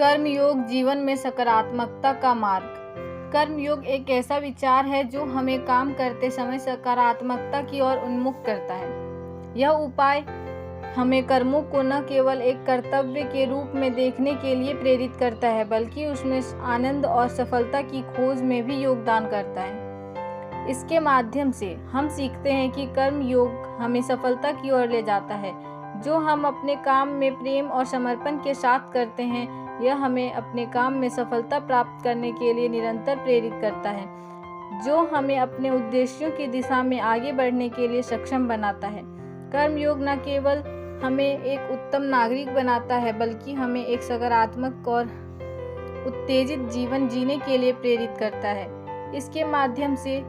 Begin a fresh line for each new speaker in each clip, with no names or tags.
कर्मयोग जीवन में सकारात्मकता का मार्ग। कर्मयोग एक ऐसा विचार है जो हमें काम करते समय सकारात्मकता की ओर उन्मुख करता है। यह उपाय हमें कर्मों को न केवल एक कर्तव्य के रूप में देखने के लिए प्रेरित करता है, बल्कि उसमें आनंद और सफलता की खोज में भी योगदान करता है। इसके माध्यम से हम सीखते हैं कि कर्म योग हमें सफलता की ओर ले जाता है। जो हम अपने काम में प्रेम और समर्पण के साथ करते हैं, यह हमें अपने काम में सफलता प्राप्त करने के लिए निरंतर प्रेरित करता है, जो हमें अपने उद्देश्यों की दिशा में आगे बढ़ने के लिए सक्षम बनाता है। कर्मयोग न केवल हमें एक उत्तम नागरिक बनाता है, बल्कि हमें एक सकारात्मक और उत्तेजित जीवन जीने के लिए प्रेरित करता है। इसके माध्यम से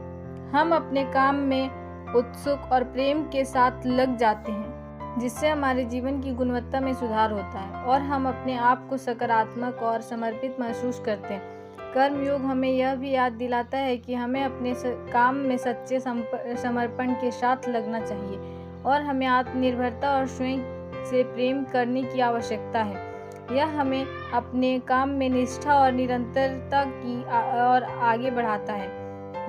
हम अपने काम में उत्सुक और प्रेम के साथ लग जाते हैं, जिससे हमारे जीवन की गुणवत्ता में सुधार होता है और हम अपने आप को सकारात्मक और समर्पित महसूस करते हैं। कर्मयोग हमें यह भी याद दिलाता है कि हमें अपने काम में सच्चे समर्पण के साथ लगना चाहिए और हमें आत्मनिर्भरता और स्वयं से प्रेम करने की आवश्यकता है। यह हमें अपने काम में निष्ठा और निरंतरता की और आगे बढ़ाता है,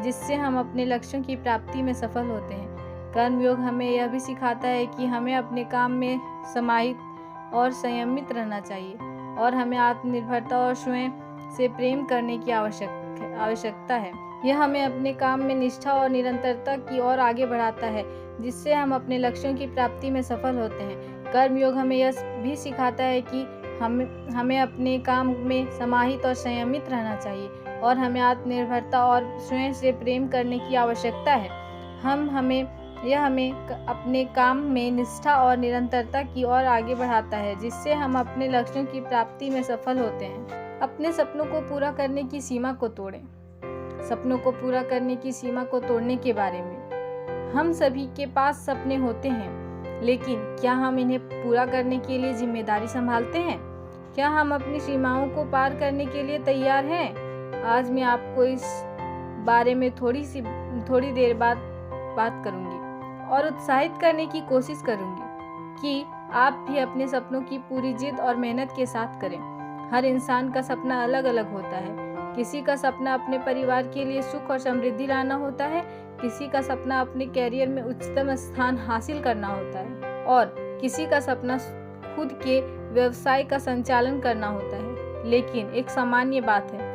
जिससे हम अपने लक्ष्यों की प्राप्ति में सफल होते हैं। कर्मयोग हमें यह भी सिखाता है कि हमें अपने काम में समाहित और संयमित रहना चाहिए और हमें आत्मनिर्भरता और स्वयं से प्रेम करने की आवश्यकता है। यह हमें अपने काम में निष्ठा और निरंतरता की ओर आगे बढ़ाता है, जिससे हम अपने लक्ष्यों की प्राप्ति में सफल होते हैं। कर्मयोग हमें यह भी सिखाता है कि हमें अपने काम में समाहित और संयमित रहना चाहिए और हमें आत्मनिर्भरता और स्वयं से प्रेम करने की आवश्यकता है। यह हमें अपने काम में निष्ठा और निरंतरता की ओर आगे बढ़ाता है, जिससे हम अपने लक्ष्यों की प्राप्ति में सफल होते हैं। अपने सपनों को पूरा करने की सीमा को तोड़ें। सपनों को पूरा करने की सीमा को तोड़ने के बारे में। हम सभी के पास सपने होते हैं, लेकिन क्या हम इन्हें पूरा करने के लिए जिम्मेदारी संभालते हैं? क्या हम अपनी सीमाओं को पार करने के लिए तैयार हैं? आज मैं आपको इस बारे में थोड़ी देर बाद बात करूंगी और उत्साहित करने की कोशिश करूंगी कि आप भी अपने सपनों की पूरी जिद और मेहनत के साथ करें। हर इंसान का सपना अलग अलग होता है। किसी का सपना अपने परिवार के लिए सुख और समृद्धि लाना होता है, किसी का सपना अपने कैरियर में उच्चतम स्थान हासिल करना होता है और किसी का सपना खुद के व्यवसाय का संचालन करना होता है। लेकिन एक सामान्य बात है,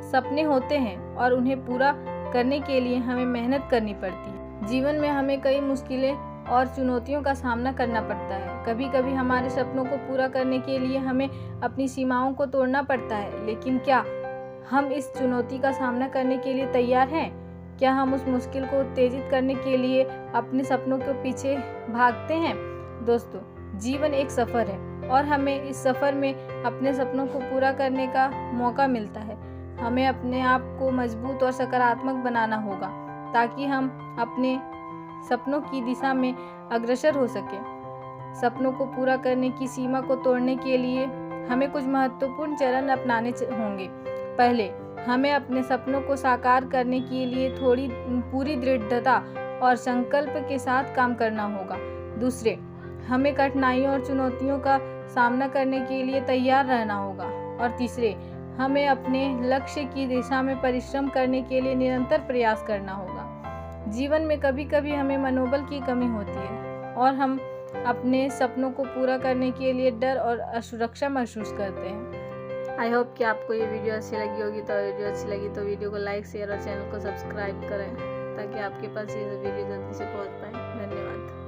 सपने होते हैं और उन्हें पूरा करने के लिए हमें मेहनत करनी पड़ती है। जीवन में हमें कई मुश्किलें और चुनौतियों का सामना करना पड़ता है। कभी कभी हमारे सपनों को पूरा करने के लिए हमें अपनी सीमाओं को तोड़ना पड़ता है, लेकिन क्या हम इस चुनौती का सामना करने के लिए तैयार हैं? क्या हम उस मुश्किल को उत्तेजित करने के लिए अपने सपनों के पीछे भागते हैं? दोस्तों, जीवन एक सफर है और हमें इस सफर में अपने सपनों को पूरा करने का मौका मिलता है। हमें अपने आप को मजबूत और सकारात्मक बनाना होगा ताकि हम अपने सपनों की दिशा में अग्रसर हो सके। सपनों को पूरा करने की सीमा को तोड़ने के लिए हमें कुछ महत्वपूर्ण चरण अपनाने होंगे। पहले, हमें अपने सपनों को साकार करने के लिए पूरी दृढ़ता और संकल्प के साथ काम करना होगा। दूसरे, हमें कठिनाइयों और चुनौतियों का सामना करने के लिए तैयार रहना होगा। और तीसरे, हमें अपने लक्ष्य की दिशा में परिश्रम करने के लिए निरंतर प्रयास करना होगा। जीवन में कभी कभी हमें मनोबल की कमी होती है और हम अपने सपनों को पूरा करने के लिए डर और असुरक्षा महसूस करते हैं। आई होप कि आपको ये वीडियो अच्छी लगी होगी। तो वीडियो को लाइक, शेयर और चैनल को सब्सक्राइब करें ताकि आपके पास ये वीडियो जल्दी से पहुंच पाए। धन्यवाद।